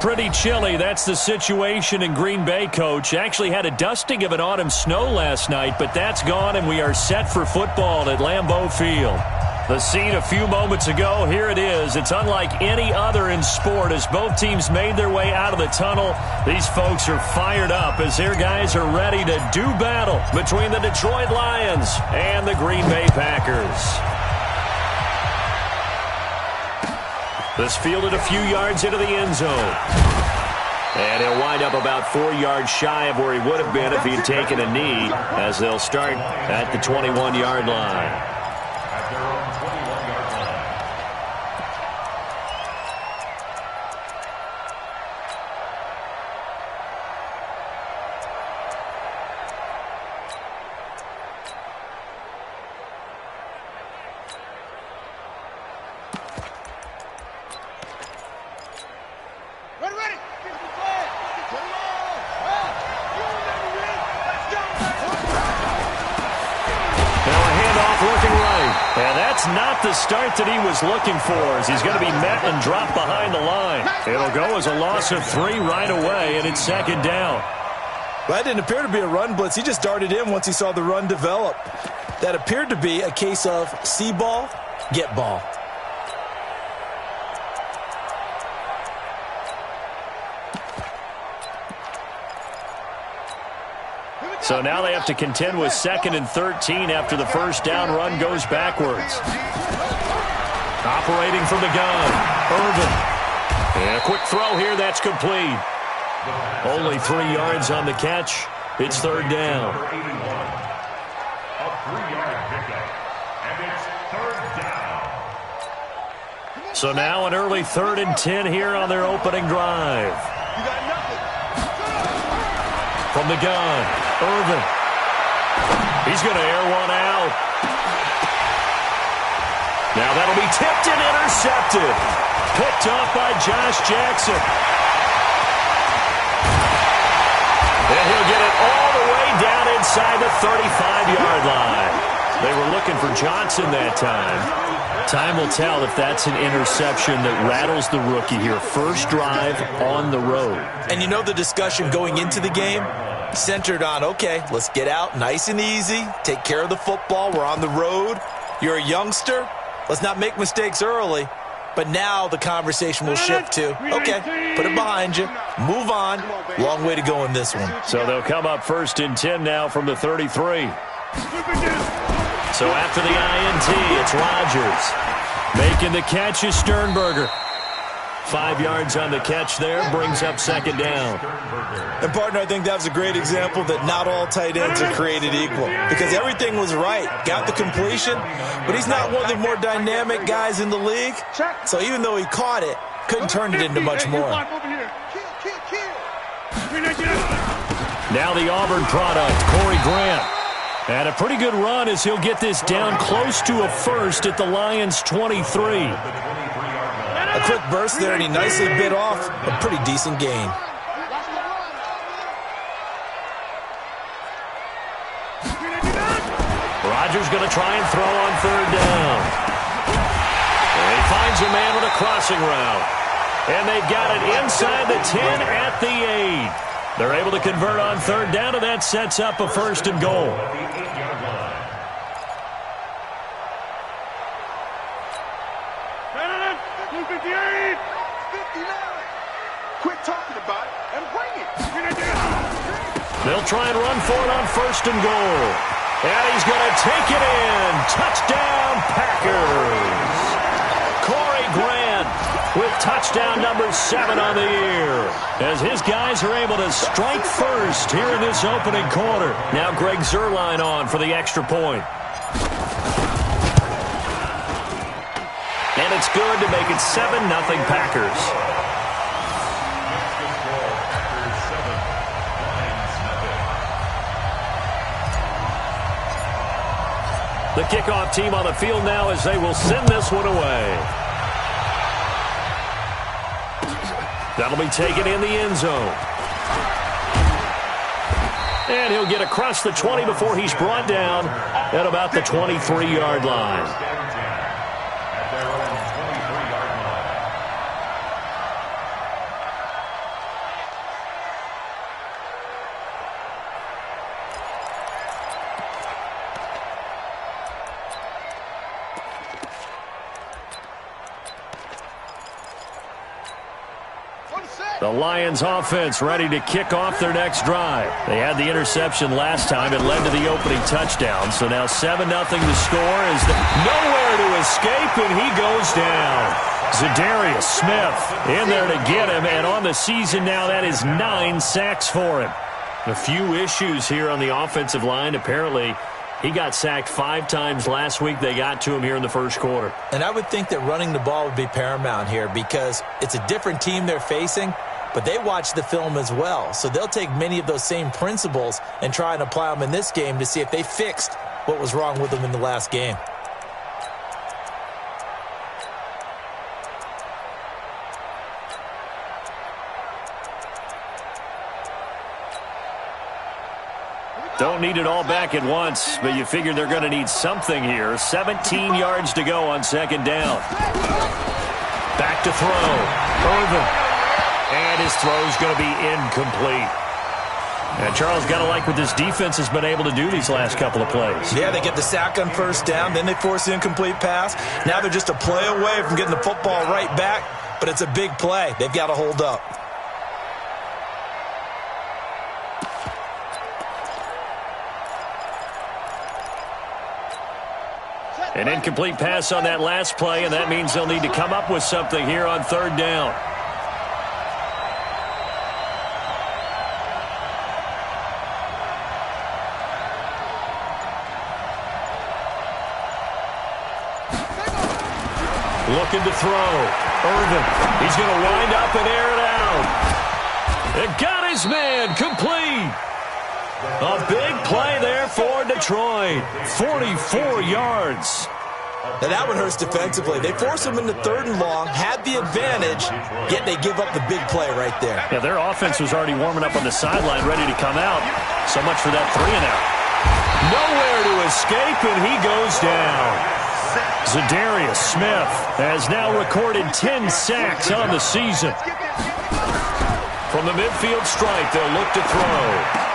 pretty chilly. That's the situation in Green Bay, Coach. Actually had a dusting of an autumn snow last night, but that's gone, and we are set for football at Lambeau Field. The scene a few moments ago, here it is. It's unlike any other in sport as both teams made their way out of the tunnel. These folks are fired up as their guys are ready to do battle between the Detroit Lions and the Green Bay Packers. This fielded a few yards into the end zone. And he'll wind up about 4 yards shy of where he would have been if he had taken a knee, as they'll start at the 21-yard line. Not the start that he was looking for, as he's going to be met and dropped behind the line. It'll go as a loss of 3 right away, and it's second down. Well, that didn't appear to be a run blitz. He just darted in once he saw the run develop. That appeared to be a case of see ball, get ball. So now they have to contend with 2nd and 13 after the first down run goes backwards. Operating from the gun, Irvin. And a quick throw here, that's complete. Only 3 yards on the catch. It's third down. So now an early 3rd and 10 here on their opening drive. From the gun, Irvin. He's going to air one out. Now that'll be tipped and intercepted. Picked off by Josh Jackson. And he'll get it all the way down inside the 35-yard line. They were looking for Johnson that time. Time will tell if that's an interception that rattles the rookie here. First drive on the road. And you know the discussion going into the game centered on, okay, let's get out nice and easy, take care of the football, we're on the road, you're a youngster, let's not make mistakes early. But now the conversation will shift to, okay, put it behind you, move on, long way to go in this one. So they'll come up 1st and 10 now from the 33. So after the INT, it's Rodgers. Making the catch is Sternberger. 5 yards on the catch there, brings up second down. And, partner, I think that was a great example that not all tight ends are created equal, because everything was right. Got the completion, but he's not one of the more dynamic guys in the league. So even though he caught it, couldn't turn it into much more. Now the Auburn product, Corey Grant. And a pretty good run as he'll get this down close to a first at the Lions' 23. A quick burst there, and he nicely bit off a pretty decent gain. Rodgers going to try and throw on third down. And he finds a man with a crossing route. And they've got it inside the 10 at the 8. They're able to convert on third down, and that sets up a 1st and goal. They'll try and run for it on 1st and goal. And he's going to take it in. Touchdown, Packers. Corey Grant with touchdown number 7 on the year, as his guys are able to strike first here in this opening quarter. Now Greg Zuerlein on for the extra point. And it's good to make it 7-0 Packers. The kickoff team on the field now as they will send this one away. That'll be taken in the end zone. And he'll get across the 20 before he's brought down at about the 23-yard line. The Lions offense ready to kick off their next drive. They had the interception last time. It led to the opening touchdown. So now 7-0 the score. Is nowhere to escape, and he goes down. Za'Darius Smith in there to get him, and on the season now, that is 9 sacks for him. A few issues here on the offensive line. Apparently, he got sacked 5 times last week. They got to him here in the first quarter. And I would think that running the ball would be paramount here because it's a different team they're facing, but they watch the film as well. So they'll take many of those same principles and try and apply them in this game to see if they fixed what was wrong with them in the last game. Don't need it all back at once, but you figure they're going to need something here. 17 yards to go on second down. Back to throw. Irvin. And his throw's going to be incomplete. And Charles, got to like what this defense has been able to do these last couple of plays. Yeah, they get the sack on first down, then they force the incomplete pass. Now they're just a play away from getting the football right back, but it's a big play. They've got to hold up. An incomplete pass on that last play, and that means they'll need to come up with something here on third down. Looking to throw. Irvin. He's going to wind up and air it out. It got his man complete. A big play there for Detroit. 44 yards. Now that one hurts defensively. They force them into third and long, had the advantage, yet they give up the big play right there. Yeah, their offense was already warming up on the sideline, ready to come out. So much for that 3-and-out. Nowhere to escape, and he goes down. Za'Darius Smith has now recorded 10 sacks on the season. From the midfield stripe, they'll look to throw.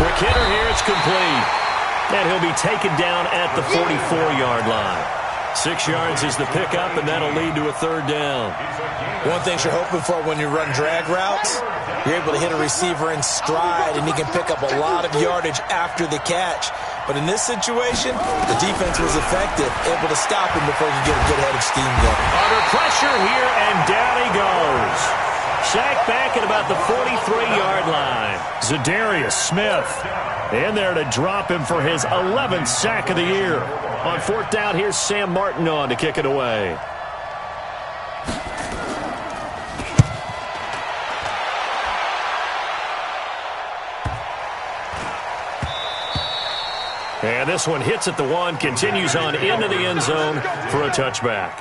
Quick hitter here, it's complete. And he'll be taken down at the 44-yard line. 6 yards is the pickup, and that'll lead to a third down. One thing you're hoping for when you run drag routes, you're able to hit a receiver in stride, and he can pick up a lot of yardage after the catch. But in this situation, the defense was effective, able to stop him before he could get a good head of steam going. Under pressure here, and down he goes. Sacked back at about the 43-yard line. Za'Darius Smith in there to drop him for his 11th sack of the year. On fourth down, here's Sam Martin on to kick it away. And this one hits at the 1, continues on into the end zone for a touchback.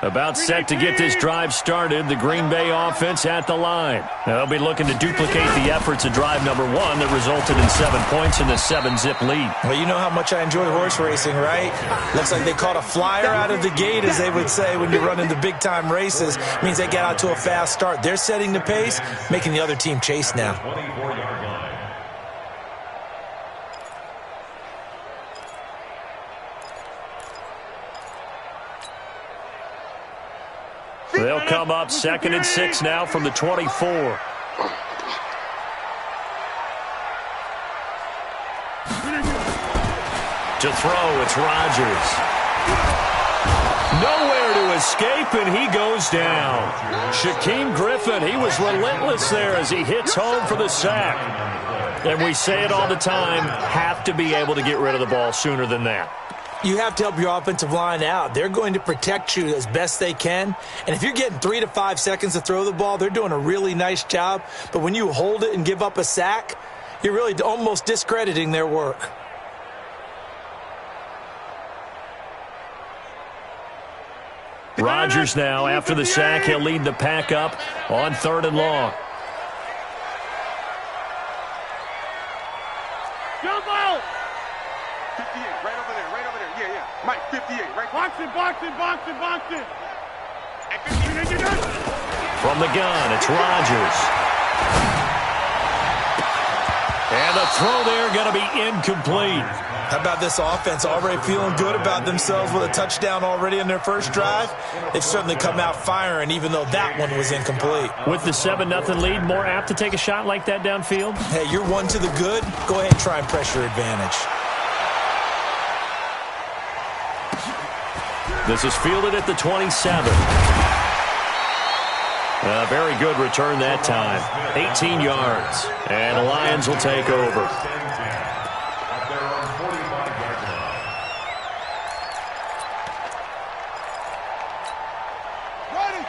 About set to get this drive started, the Green Bay offense at the line. They'll be looking to duplicate the efforts of drive number 1 that resulted in 7 points in the 7-zip lead. Well, you know how much I enjoy horse racing, right? Looks like they caught a flyer out of the gate, as they would say when you're running the big-time races. Means they get out to a fast start. They're setting the pace, making the other team chase now. They'll come up 2nd and 6 now from the 24. To throw, it's Rodgers. Nowhere to escape, and he goes down. Shaquem Griffin, he was relentless there as he hits home for the sack. And we say it all the time, have to be able to get rid of the ball sooner than that. You have to help your offensive line out. They're going to protect you as best they can. And if you're getting 3 to 5 seconds to throw the ball, they're doing a really nice job. But when you hold it and give up a sack, you're really almost discrediting their work. Rodgers now, after the sack, he'll lead the pack up on 3rd and long. Jump out! 58, right over there. Yeah. Mike, 58, right? Box it. From the gun, it's Rodgers. And the throw there going to be incomplete. How about this offense already feeling good about themselves with a touchdown already in their first drive? They've certainly come out firing, even though that one was incomplete. With the 7-0 lead, more apt to take a shot like that downfield? Hey, you're one to the good. Go ahead and try and press your advantage. This is fielded at the 27. A very good return that time. 18 yards. And the Lions will take over.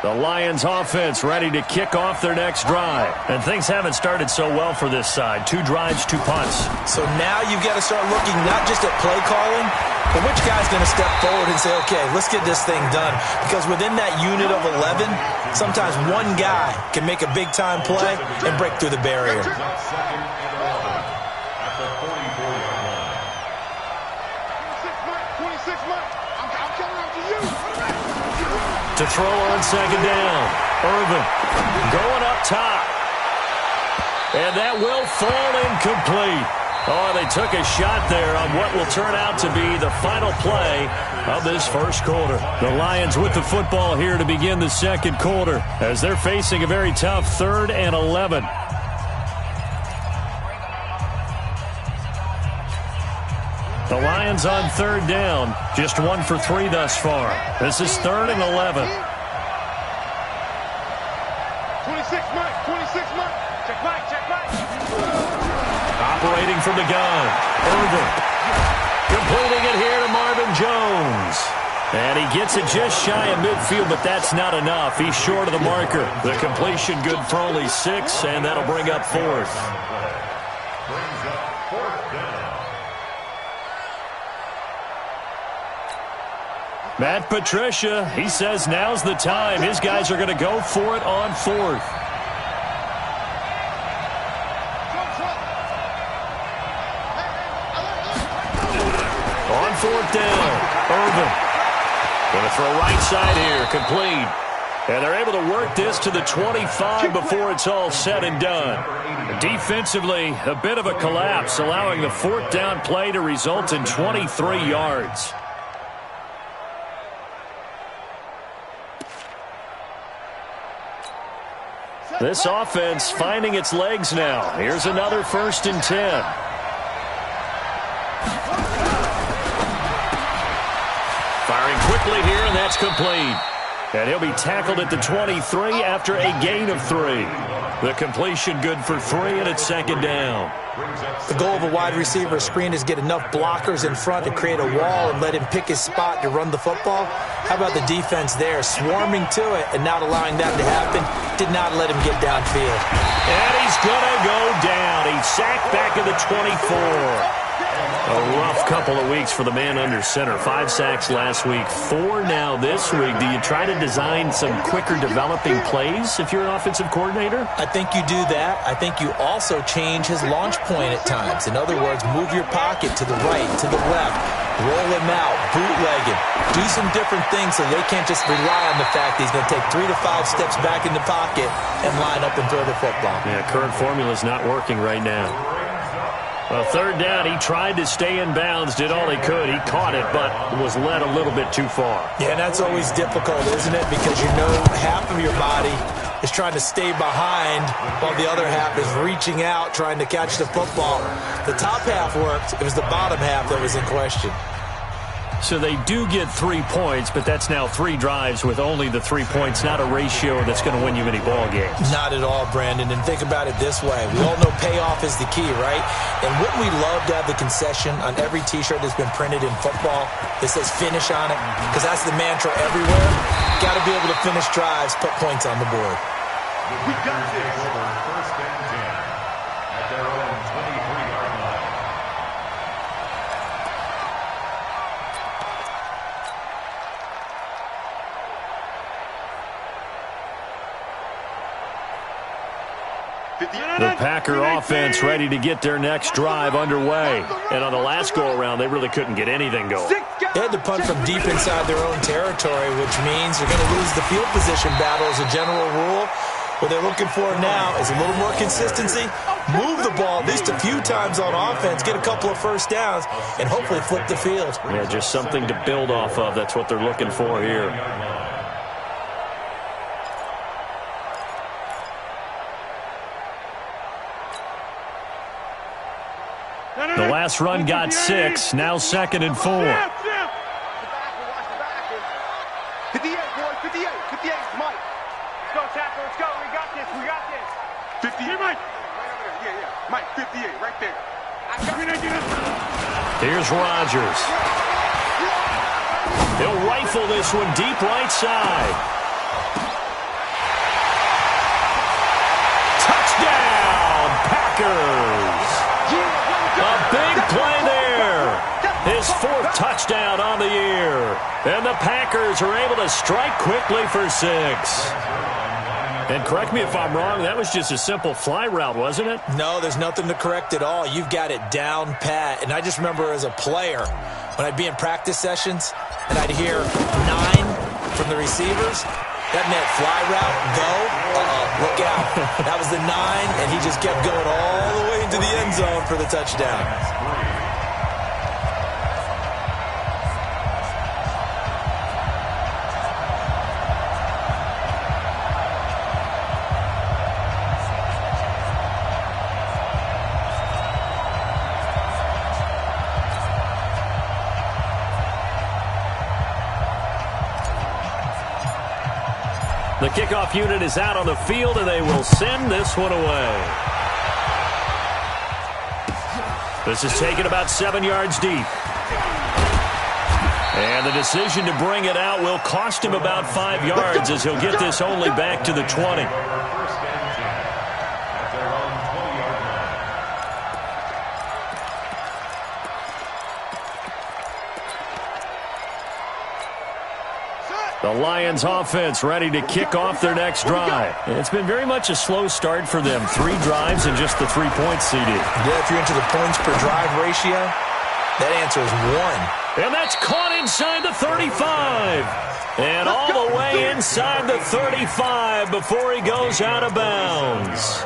The Lions offense ready to kick off their next drive. And things haven't started so well for this side. 2 drives, 2 punts. So now you've got to start looking not just at play calling, but which guy's going to step forward and say, okay, let's get this thing done. Because within that unit of 11, sometimes one guy can make a big-time play and break through the barrier. To throw on 2nd down. Irvin going up top. And that will fall incomplete. Oh, they took a shot there on what will turn out to be the final play of this first quarter. The Lions with the football here to begin the second quarter as they're facing a very tough 3rd and 11. The Lions on 3rd down. Just 1 for 3 thus far. This is 3rd and 11. 26 Mike. Check back. Operating from the gun. Irvin. Completing it here to Marvin Jones. And he gets it just shy of midfield, but that's not enough. He's short of the marker. The completion good for only 6, and that'll bring up 4th. Matt Patricia, he says now's the time. His guys are going to go for it on 4th. On 4th down, Irvin. Going to throw right side here, complete. And they're able to work this to the 25 before it's all said and done. Defensively, a bit of a collapse, allowing the 4th down play to result in 23 yards. This offense finding its legs now. Here's another 1st and 10. Firing quickly here, and that's complete. And he'll be tackled at the 23 after a gain of 3. The completion good for 3, and it's 2nd down. The goal of a wide receiver screen is get enough blockers in front to create a wall and let him pick his spot to run the football. How about the defense there, swarming to it and not allowing that to happen? Did not let him get downfield. And he's going to go down. He's sacked back at the 24. A rough couple of weeks for the man under center. 5 sacks last week, 4 now this week. Do you try to design some quicker developing plays if you're an offensive coordinator? I think you do that. I think you also change his launch point at times. In other words, move your pocket to the right, to the left, roll him out, bootleg him. Do some different things so they can't just rely on the fact that he's going to take 3 to 5 steps back in the pocket and line up and throw the football. Yeah, current formula is not working right now. Well, 3rd down, he tried to stay in bounds, did all he could. He caught it, but was led a little bit too far. Yeah, that's always difficult, isn't it? Because you know half of your body is trying to stay behind while the other half is reaching out, trying to catch the football. The top half worked. It was the bottom half that was in question. So they do get 3 points, but that's now 3 drives with only the 3 points, not a ratio that's going to win you many ball games. Not at all, Brandon. And think about it this way. We all know payoff is the key, right? And wouldn't we love to have the concession on every T-shirt that's been printed in football that says finish on it? Because that's the mantra everywhere. Got to be able to finish drives, put points on the board. We got this. First and 10 at their own 23-yard line. The Packer offense ready to get their next drive underway. And on the last go-around, they really couldn't get anything going. They had to punt from deep inside their own territory, which means they're going to lose the field position battle as a general rule. What they're looking for now is a little more consistency, move the ball at least a few times on offense, get a couple of first downs, and hopefully flip the field. Yeah, just something to build off of. That's what they're looking for here. The last run got 6, now 2nd and 4. 58, boys, 58, 58, Mike. Let's go, tackle, let's go, we got this, 58, Mike. Right over there, yeah, Mike, 58, right there. Here's Rodgers. He'll rifle this one deep right side. Touchdown, Packers. A big play there. His 4th touchdown on the year. And the Packers are able to strike quickly for 6. And correct me if I'm wrong, that was just a simple fly route, wasn't it? No, there's nothing to correct at all. You've got it down pat. And I just remember as a player, when I'd be in practice sessions and I'd hear 9 from the receivers, that meant fly route, go, look out. That was the 9, and he just kept going all the way into the end zone for the touchdown. The kickoff unit is out on the field, and they will send this one away. This is taken about 7 yards deep. And the decision to bring it out will cost him about 5 yards as he'll get this only back to the 20. The Lions offense ready to kick off their next drive. It's been very much a slow start for them. 3 drives and just the 3 points CD. Yeah, if you're into the points per drive ratio, that answer is 1. And that's caught inside the 35. And all the way inside the 35 before he goes out of bounds.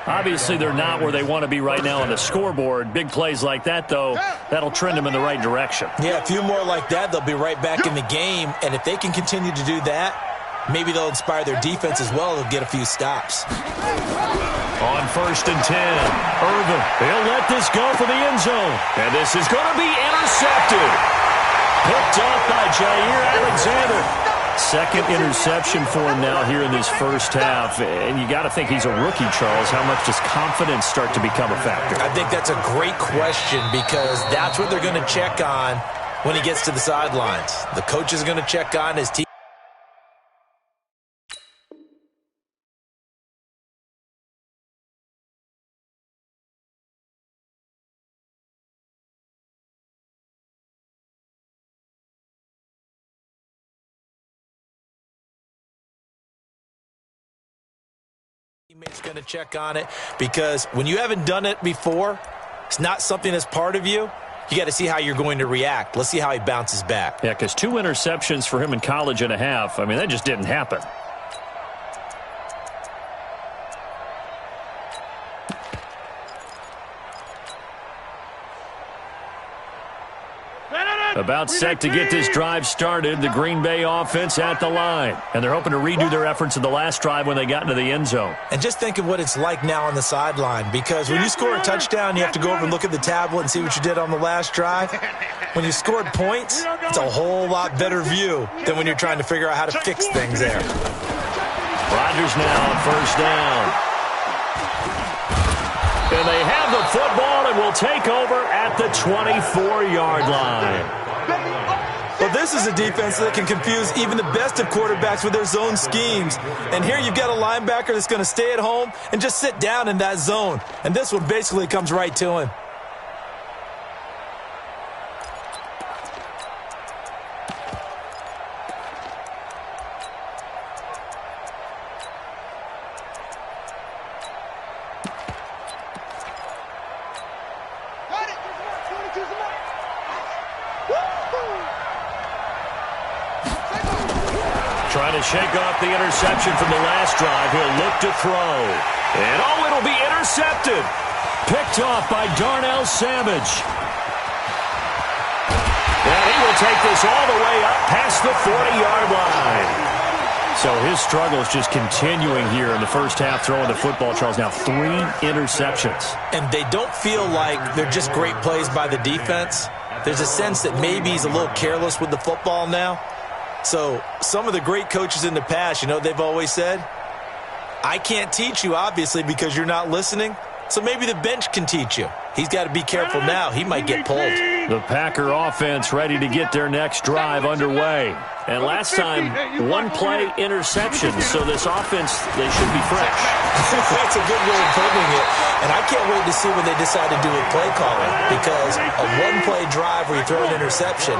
Obviously, they're not where they want to be right now on the scoreboard. Big plays like that, though, that'll trend them in the right direction. Yeah, a few more like that, they'll be right back in the game. And if they can continue to do that, maybe they'll inspire their defense as well. They'll get a few stops. On 1st and 10, Irvin, he'll let this go for the end zone. And this is going to be intercepted. Picked off by Jair Alexander. 2nd interception for him now here in this first half. And you got to think he's a rookie, Charles. How much does confidence start to become a factor? I think that's a great question because that's what they're going to check on when he gets to the sidelines. The coach is going to check on his team. Teammates going to check on it because when you haven't done it before, it's not something that's part of you. You got to see how you're going to react. Let's see how he bounces back. Yeah, because 2 interceptions for him in college and a half. I mean, that just didn't happen. About set to get this drive started, the Green Bay offense at the line. And they're hoping to redo their efforts in the last drive when they got into the end zone. And just think of what it's like now on the sideline, because when you score a touchdown, you have to go over and look at the tablet and see what you did on the last drive. When you scored points, it's a whole lot better view than when you're trying to figure out how to fix things there. Rodgers now on 1st down. And they have the football and will take over at the 24-yard line. Well, this is a defense that can confuse even the best of quarterbacks with their zone schemes. And here you've got a linebacker that's going to stay at home and just sit down in that zone. And this one basically comes right to him. shake off the interception from the last drive. He'll look to throw. And, it'll be intercepted. Picked off by Darnell Savage. And he will take this all the way up past the 40-yard line. So his struggle is just continuing here in the first half throwing the football, Charles. Now 3 interceptions. And they don't feel like they're just great plays by the defense. There's a sense that maybe he's a little careless with the football now. So some of the great coaches in the past, they've always said, I can't teach you, obviously, because you're not listening. So maybe the bench can teach you. He's got to be careful now. He might get pulled. The Packer offense ready to get their next drive underway. And last time, 1-play interception. So this offense, they should be fresh. That's a good way of putting it. And I can't wait to see what they decide to do with play calling. Because a 1-play drive where you throw an interception,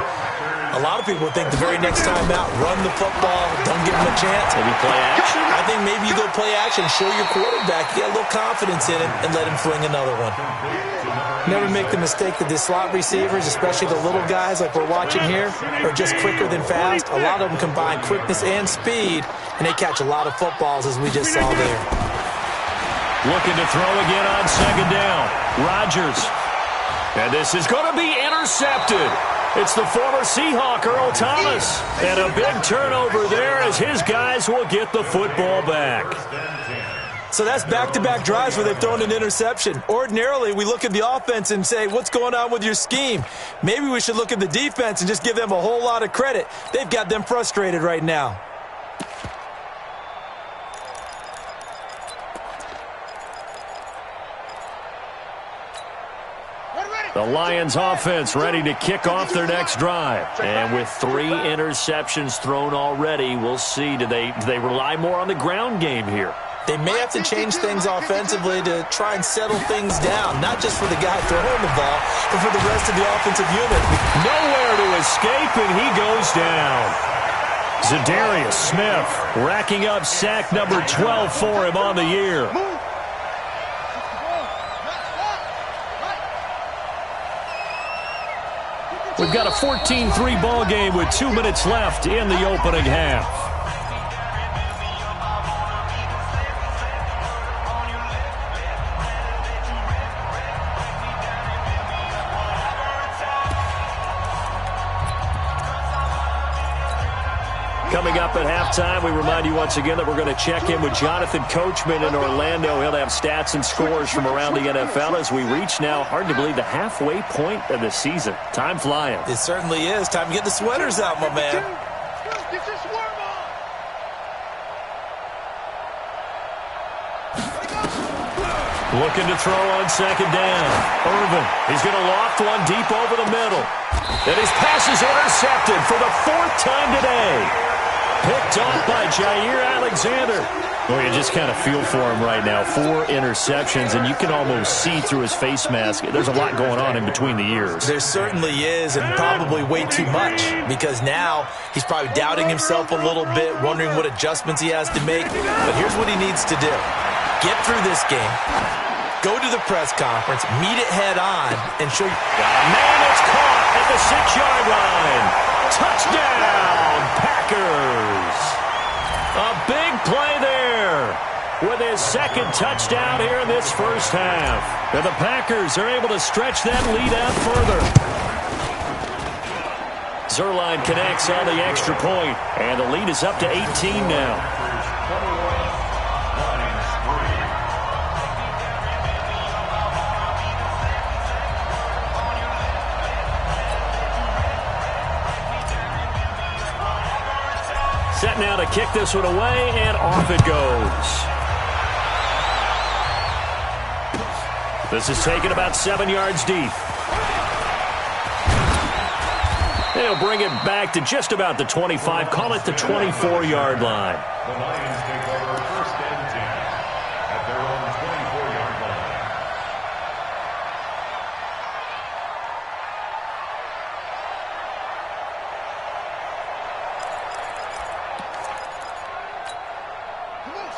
a lot of people think the very next time out, run the football, don't give him a chance. Maybe play action? I think maybe you go play action, show your quarterback, get a little confidence in him, and let him fling another one. Never make the mistake that the slot receivers, especially the little guys like we're watching here, are just quicker than fast. A lot of them combine quickness and speed, and they catch a lot of footballs, as we just saw there. Looking to throw again on second down. Rodgers. And this is going to be intercepted. It's the former Seahawk, Earl Thomas. And a big turnover there as his guys will get the football back. So that's back-to-back drives where they've thrown an interception. Ordinarily, we look at the offense and say, what's going on with your scheme? Maybe we should look at the defense and just give them a whole lot of credit. They've got them frustrated right now. The Lions offense ready to kick off their next drive. And with 3 interceptions thrown already, we'll see. Do they rely more on the ground game here? They may have to change things offensively to try and settle things down, not just for the guy throwing the ball, but for the rest of the offensive unit. Nowhere to escape, and he goes down. Zadarius Smith racking up sack number 12 for him on the year. We've got a 14-3 ball game with 2 minutes left in the opening half. Coming up at halftime, we remind you once again that we're going to check in with Jonathan Coachman in Orlando. He'll have stats and scores from around the NFL as we reach now, hard to believe, the halfway point of the season. Time flying. It certainly is. Time to get the sweaters out, my man. Get your swerve on. Looking to throw on second down. Irvin, he's going to loft one deep over the middle. And his pass is intercepted for the 4th time today. Picked off by Jair Alexander. Well, you just kind of feel for him right now. 4 interceptions, and you can almost see through his face mask. There's a lot going on in between the ears. There certainly is, and probably way too much, because now he's probably doubting himself a little bit, wondering what adjustments he has to make. But here's what he needs to do. Get through this game. Go to the press conference, meet it head on, and show you. Man, it's caught at the 6-yard line. Touchdown, Packers. A big play there with his 2nd touchdown here in this first half. And the Packers are able to stretch that lead out further. Zerline connects on the extra point, and the lead is up to 18 now. Set now to kick this one away, and off it goes. This is taken about 7 yards deep. They'll bring it back to just about the 25, call it the 24-yard line. The Lions take over 1st and 10 at their own 24-yard line.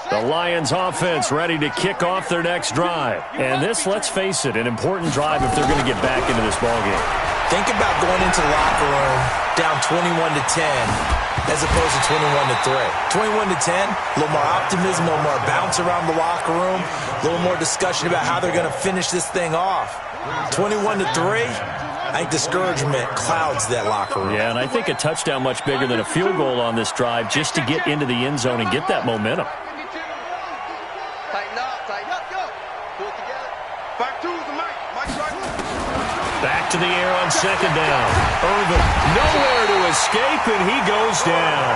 The Lions offense ready to kick off their next drive. And this, let's face it, an important drive if they're going to get back into this ballgame. Think about going into the locker room down 21-10. as opposed to 21-3. 21-10, a little more optimism, a little more bounce around the locker room, a little more discussion about how they're going to finish this thing off. 21-3, I think discouragement clouds that locker room. Yeah, and I think a touchdown much bigger than a field goal on this drive just to get into the end zone and get that momentum. Back to the air on second down. Irvin nowhere to escape, and he goes down.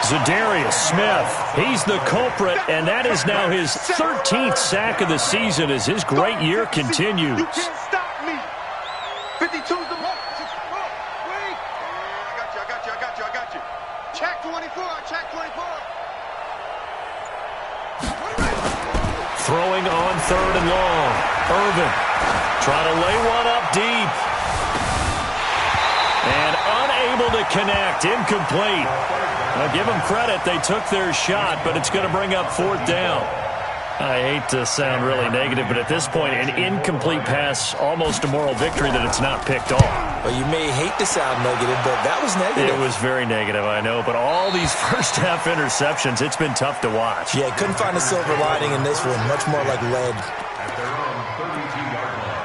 Zadarius Smith, he's the culprit, and that is now his 13th sack of the season as his great year continues. You can't stop me. 52's the ball. Wait. I got you. Check 24. Throwing on third and long. Irvin trying to lay one up deep. And unable to connect. Incomplete. Now give them credit. They took their shot, but it's going to bring up fourth down. I hate to sound really negative, but at this point, an incomplete pass, almost a moral victory that it's not picked off. Well, you may hate to sound negative, but that was negative. It was very negative, I know, but all these first-half interceptions, it's been tough to watch. Yeah, couldn't find a silver lining in this one. Much more like lead. At their own 32-yard line.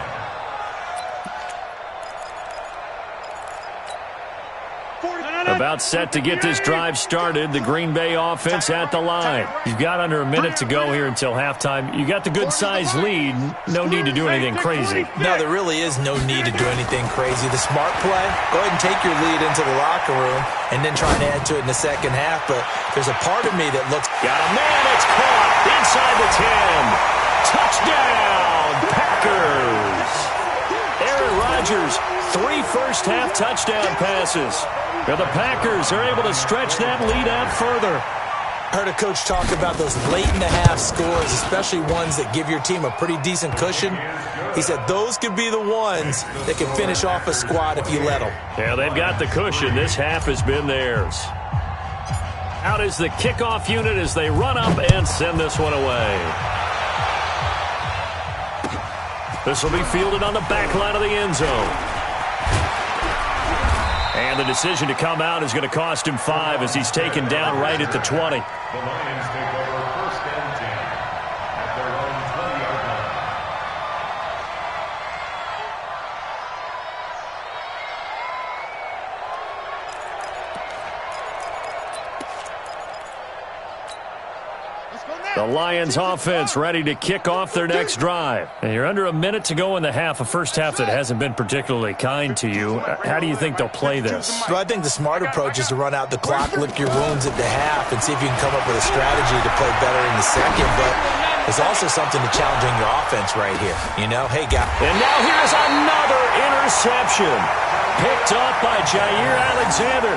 About set to get this drive started. The Green Bay offense at the line. You've got under a minute to go here until halftime. You got the good-sized lead. No need to do anything crazy. No, there really is no need to do anything crazy. The smart play, go ahead and take your lead into the locker room and then try and add to it in the second half. But there's a part of me that looks... Got a man, it's caught inside the 10. Touchdown, Packers. Aaron Rodgers, 3 first-half touchdown passes. The Packers are able to stretch that lead out further. Heard a coach talk about those late-in-the-half scores, especially ones that give your team a pretty decent cushion. He said those could be the ones that can finish off a squad if you let them. Yeah, they've got the cushion. This half has been theirs. Out is the kickoff unit as they run up and send this one away. This will be fielded on the back line of the end zone. And the decision to come out is going to cost him 5 as he's taken down right at the 20. The Lions take over first and 10 at their own 20-yard line. The Lions offense ready to kick off their next drive. And you're under a minute to go in the half, a first half that hasn't been particularly kind to you. How do you think they'll play this? Well, I think the smart approach is to run out the clock, lick your wounds at the half, and see if you can come up with a strategy to play better in the second. But there's also something to challenging your offense right here. You know, hey, guy. And now here's another interception. Picked up by Jair Alexander.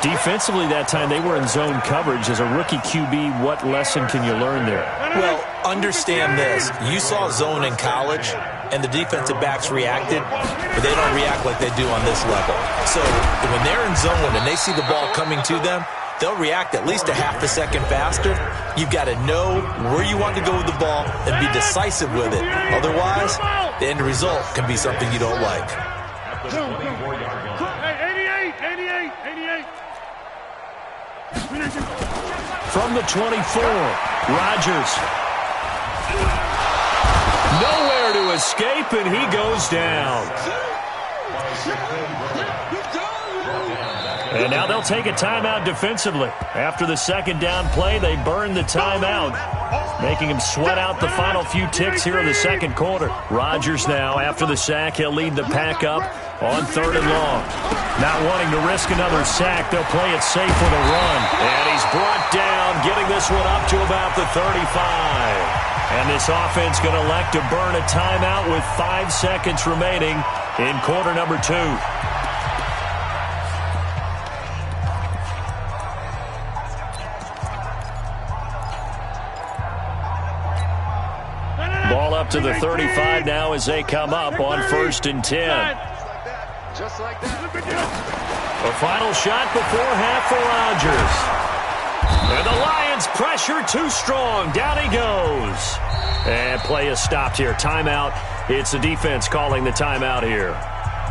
Defensively that time, they were in zone coverage. As a rookie QB, what lesson can you learn there? Well, understand this. You saw zone in college, and the defensive backs reacted, but they don't react like they do on this level. So when they're in zone and they see the ball coming to them, they'll react at least a half a second faster. You've got to know where you want to go with the ball and be decisive with it. Otherwise, the end result can be something you don't like. At the 24-yard line. 88. From the 24, Rodgers. Nowhere to escape, and he goes down. And now they'll take a timeout defensively. After the second down play, they burn the timeout, making him sweat out the final few ticks here in the second quarter. Rodgers now, after the sack, he'll lead the pack up on third and long. Not wanting to risk another sack, they'll play it safe with a run. And he's brought down, getting this one up to about the 35. And this offense going to elect to burn a timeout with 5 seconds remaining in quarter number 2. Ball up to the 35 now as they come up on 1st and 10. Just like that. A final shot before half for Rodgers. And the Lions pressure too strong. Down he goes. And play is stopped here. Timeout. It's the defense calling the timeout here.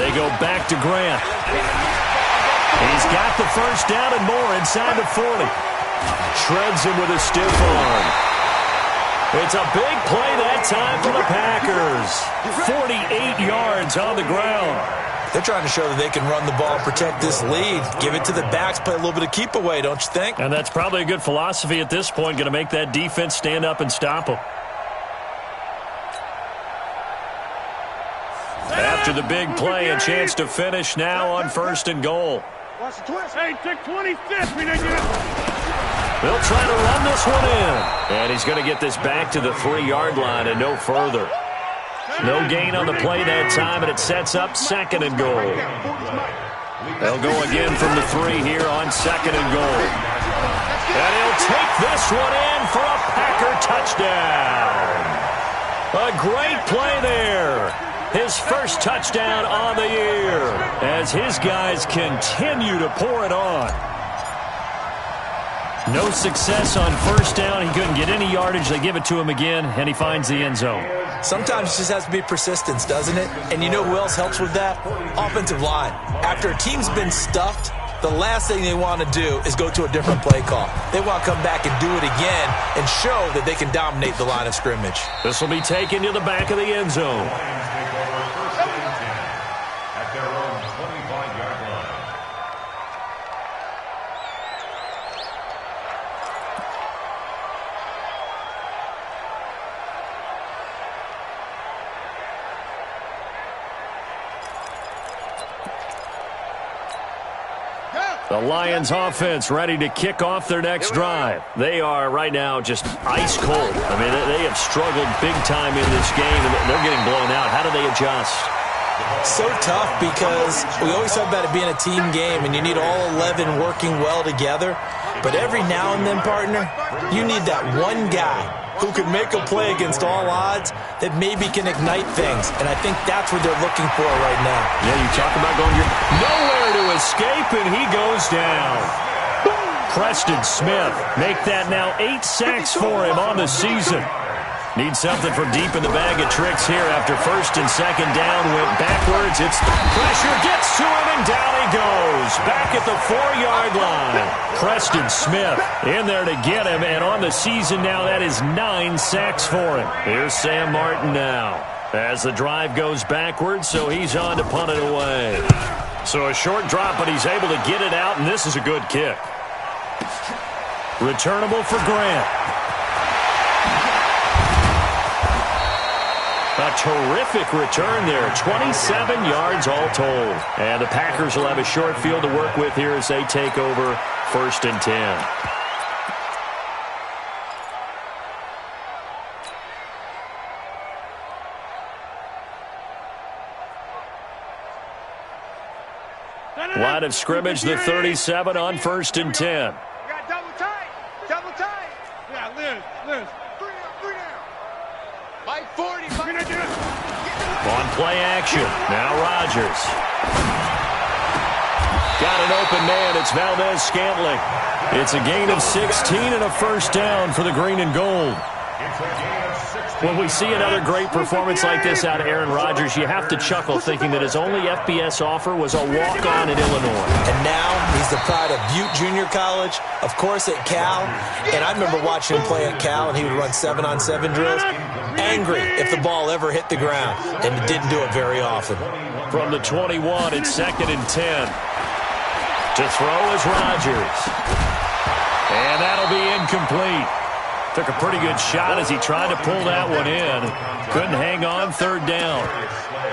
They go back to Grant. He's got the first down and more inside the 40. Shreds him with a stiff arm. It's a big play that time for the Packers. 48 yards on the ground. They're trying to show that they can run the ball and protect this lead. Give it to the backs, play a little bit of keep away, don't you think? And that's probably a good philosophy at this point, going to make that defense stand up and stop them. After the big play, a chance to finish now on 1st and goal. Watch the twist. Hey, take 25th. They'll try to run this one in. And he's going to get this back to the 3-yard line and no further. No gain on the play that time, and it sets up 2nd and goal. They'll go again from the 3 here on 2nd and goal. And he'll take this one in for a Packer touchdown. A great play there. His first touchdown on the year as his guys continue to pour it on. No success on 1st down. He couldn't get any yardage. They give it to him again, and he finds the end zone. Sometimes it just has to be persistence, doesn't it? And you know who else helps with that? Offensive line. After a team's been stuffed, the last thing they want to do is go to a different play call. They want to come back and do it again and show that they can dominate the line of scrimmage. This will be taken to the back of the end zone. At their own 25-yard line. The Lions offense ready to kick off their next drive. They are right now just ice cold. I mean, they have struggled big time in this game, and they're getting blown out. How do they adjust? So tough because we always talk about it being a team game, and you need all 11 working well together. But every now and then, partner, you need that one guy who can make a play against all odds that maybe can ignite things. And I think that's what they're looking for right now. Yeah, you talk about going nowhere to escape, and he goes down. Preston Smith make that now 8 sacks for him on the season. Needs something from deep in the bag of tricks here after 1st and 2nd down. Went backwards. It's pressure. Gets to him, and down he goes. Back at the 4-yard line. Preston Smith in there to get him. And on the season now, that is 9 sacks for him. Here's Sam Martin now as the drive goes backwards, so he's on to punt it away. So a short drop, but he's able to get it out, and this is a good kick. Returnable for Grant. A terrific return there. 27 yards all told. And the Packers will have a short field to work with here as they take over 1st and 10. Line of scrimmage, the 37 on 1st and 10. You got double tight. Double tight. Yeah, Liz. 3 down. Mike 40. On play action. Now Rodgers. Got an open man. It's Valdez-Scantling. It's a gain of 16 and a 1st down for the green and gold. When we see another great performance like this out of Aaron Rodgers, you have to chuckle thinking that his only FBS offer was a walk-on at Illinois. And now he's the pride of Butte Junior College, of course at Cal. And I remember watching him play at Cal, and he would run 7-on-7 drills. Angry if the ball ever hit the ground, and it didn't do it very often. From the 21, it's 2nd and 10. To throw is Rodgers. And that'll be incomplete. Took a pretty good shot as he tried to pull that one in. Couldn't hang on, 3rd down.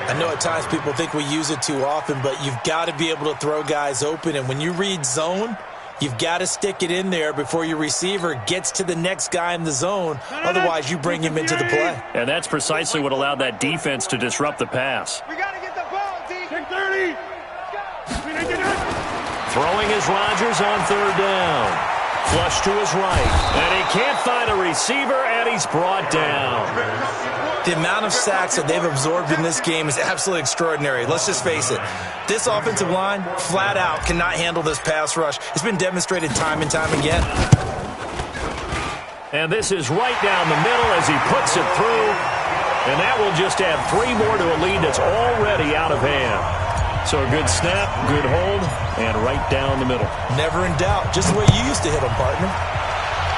I know at times people think we use it too often, but you've got to be able to throw guys open. And when you read zone, you've got to stick it in there before your receiver gets to the next guy in the zone. Otherwise, you bring him into the play. And that's precisely what allowed that defense to disrupt the pass. We got to get the ball, D. 30. Throwing is Rodgers on 3rd down. Flush to his right. And he can't find a receiver, and he's brought down. The amount of sacks that they've absorbed in this game is absolutely extraordinary. Let's just face it. This offensive line, flat out, cannot handle this pass rush. It's been demonstrated time and time again. And this is right down the middle as he puts it through. And that will just add 3 more to a lead that's already out of hand. So a good snap, good hold, and right down the middle. Never in doubt. Just the way you used to hit them, partner.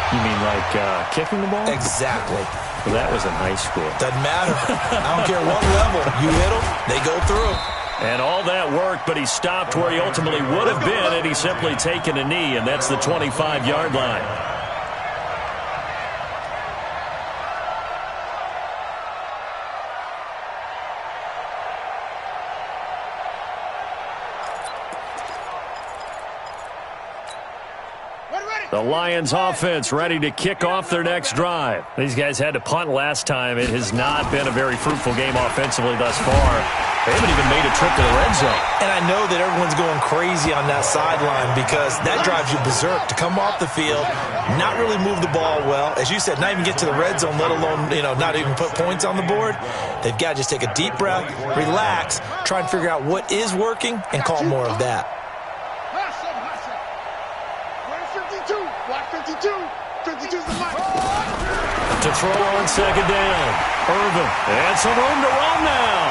You mean like kicking the ball? Exactly. Well, that was in high school. Doesn't matter. I don't care what level. You hit them, they go through. And all that worked, but he stopped where he ultimately would have been had he simply taken a knee, and that's the 25-yard line. The Lions offense ready to kick off their next drive. These guys had to punt last time. It has not been a very fruitful game offensively thus far. They haven't even made a trip to the red zone. And I know that everyone's going crazy on that sideline because that drives you berserk to come off the field, not really move the ball well. As you said, not even get to the red zone, let alone, not even put points on the board. They've got to just take a deep breath, relax, try and figure out what is working, and call more of that. To throw on second down. Irvin. And some room to run now.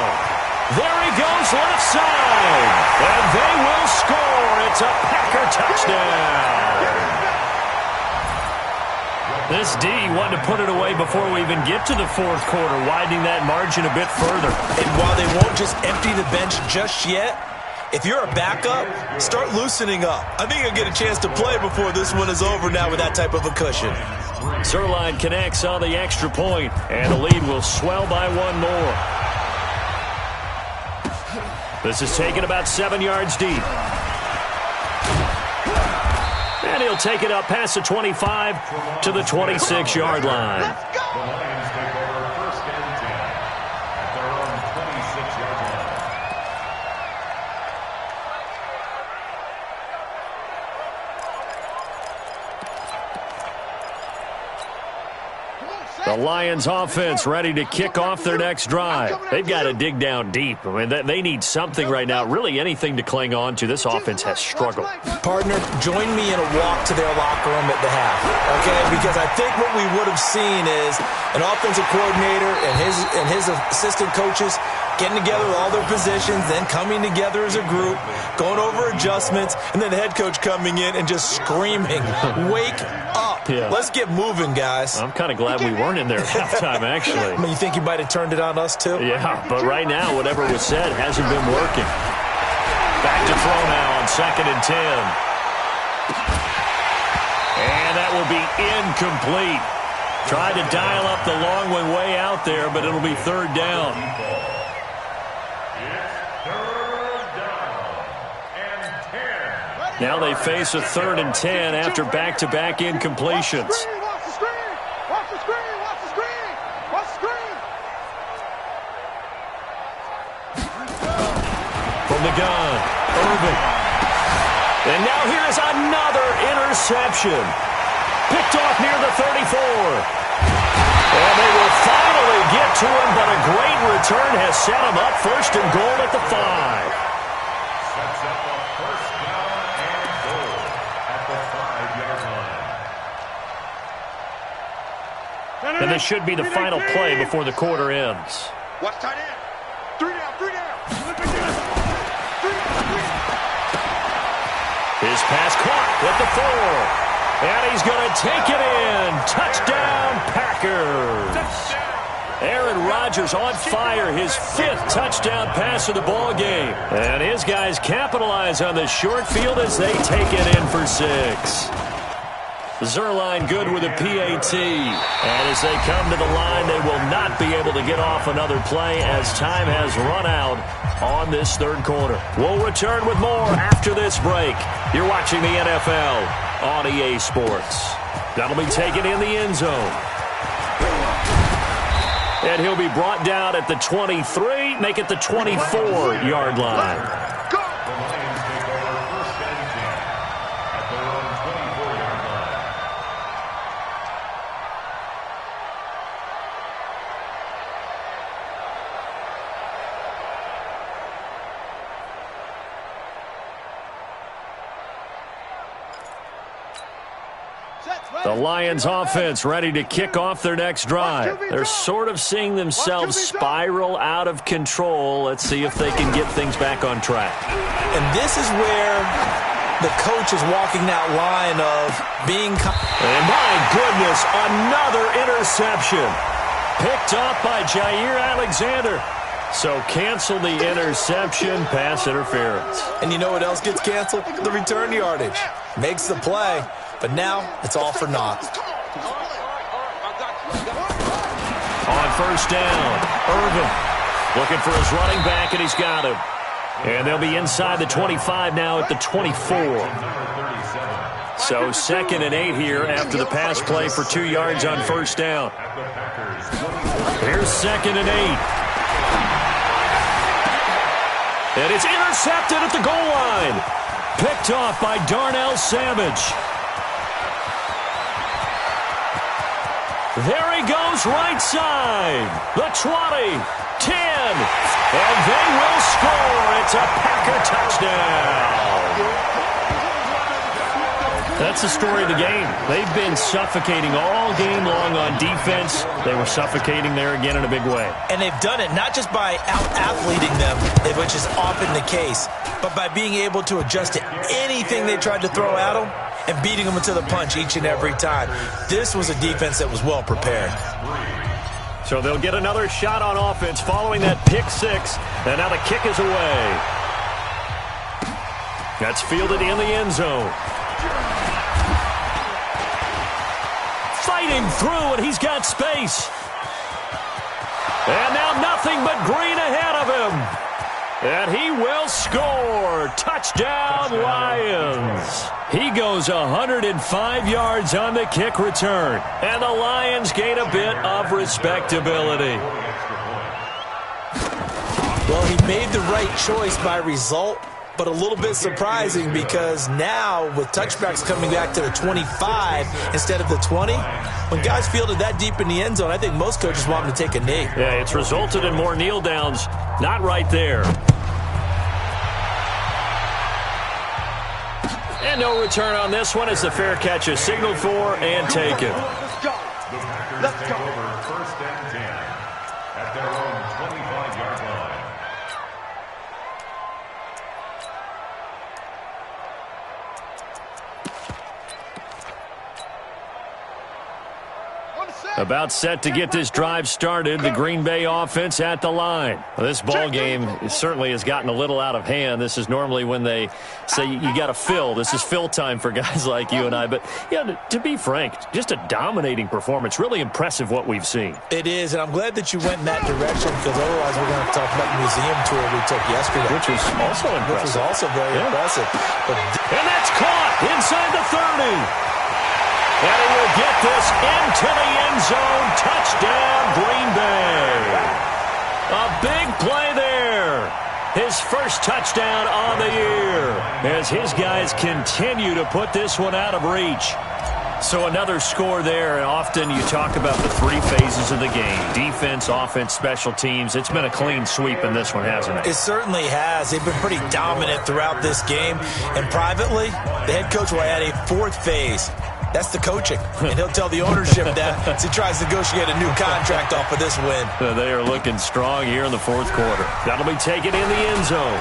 There he goes left side. And they will score. It's a Packer touchdown. This D wanted to put it away before we even get to the fourth quarter, widening that margin a bit further. And while they won't just empty the bench just yet, if you're a backup, start loosening up. I think you'll get a chance to play before this one is over now with that type of a cushion. Zerline connects on the extra point, and the lead will swell by one more. This is taken about 7 yards deep. And he'll take it up past the 25 to the 26-yard line. The Lions take over first and 10 at their own 26-yard line. The Lions offense ready to kick off their next drive. They've got to dig down deep. I mean, they need something right now, really anything to cling on to. This offense has struggled. Partner, join me in a walk to their locker room at the half, okay? Because I think what we would have seen is an offensive coordinator and his assistant coaches getting together with all their positions, then coming together as a group, going over adjustments, and then the head coach coming in and just screaming, wake up. Yeah. Let's get moving, guys. I'm kind of glad we weren't in there at halftime, actually. I mean, you think you might have turned it on us, too? Yeah, but right now, whatever was said hasn't been working. Back to throw now on 2nd and 10. And that will be incomplete. Tried to dial up the long one way out there, but it'll be 3rd down. Now they face a 3rd and 10 after back-to-back incompletions. Watch the screen! Watch the screen! Watch the screen! Watch the screen! From the gun, Irvin. And now here's another interception. Picked off near the 34. And they will finally get to him, but a great return has set him up 1st and goal at the 5. Sets up a first down and goal at the 5-yard line. And this should be the final play before the quarter ends. Watch tight end. 3 down, 3 down. His pass caught at the 4. And he's going to take it in. Touchdown, Packers. Aaron Rodgers on fire, his 5th touchdown pass of the ball game. And his guys capitalize on the short field as they take it in for 6. Zerline good with a PAT. And as they come to the line, they will not be able to get off another play as time has run out on this 3rd quarter. We'll return with more after this break. You're watching the NFL on EA Sports. That'll be taken in the end zone. And he'll be brought down at the 23, make it the 24-yard line. The Lions take over first and 10 at their own 24-yard line. The Lions offense ready to kick off their next drive. They're sort of seeing themselves spiral out of control. Let's see if they can get things back on track. And this is where the coach is walking that line of being... And my goodness, another interception. Picked off by Jair Alexander. So cancel the interception, pass interference. And you know what else gets canceled? The return yardage. Makes the play, but now it's all for naught. On first down, Irvin looking for his running back, and he's got him. And they'll be inside the 25 now at the 24. So 2nd and 8 here after the pass play for 2 yards on first down. Here's 2nd and 8. And it's intercepted at the goal line. Picked off by Darnell Savage. There he goes, right side. The 20, 10, and they will score. It's a Packer touchdown. That's the story of the game. They've been suffocating all game long on defense. They were suffocating there again in a big way. And they've done it not just by out-athleting them, which is often the case, but by being able to adjust to anything they tried to throw at them and beating them to the punch each and every time. This was a defense that was well prepared. So they'll get another shot on offense following that pick six, and now the kick is away. That's fielded in the end zone. Fighting through, and he's got space. And now nothing but green ahead of him. And he will score. Touchdown, Lions. He goes 105 yards on the kick return. And the Lions gain a bit of respectability. Well, he made the right choice by result, but a little bit surprising because now with touchbacks coming back to the 25 instead of the 20, when guys fielded that deep in the end zone, I think most coaches want them to take a knee. Yeah, it's resulted in more kneel downs. Not right there. And no return on this one as the fair catch is signaled for and taken. Let's go. The Packers take over 1st and 10 at their own 25-yard line. About set to get this drive started, the Green Bay offense at the line. Well, this ball game certainly has gotten a little out of hand. This is normally when they say you got to fill. This is fill time for guys like you and I. But, yeah, to be frank, just a dominating performance. Really impressive what we've seen. It is, and I'm glad that you went in that direction because otherwise we're going to talk about the museum tour we took yesterday. Which was also impressive. Which was also very impressive. And that's caught inside the 30. And he will get this into the end zone. Touchdown, Green Bay. A big play there. His first touchdown on the year as his guys continue to put this one out of reach. So another score there. Often you talk about the 3 phases of the game. Defense, offense, special teams. It's been a clean sweep in this one, hasn't it? It certainly has. They've been pretty dominant throughout this game. And privately, the head coach will add a 4th phase. That's the coaching. And he'll tell the ownership that as he tries to negotiate a new contract off of this win. They are looking strong here in the 4th quarter. That'll be taken in the end zone.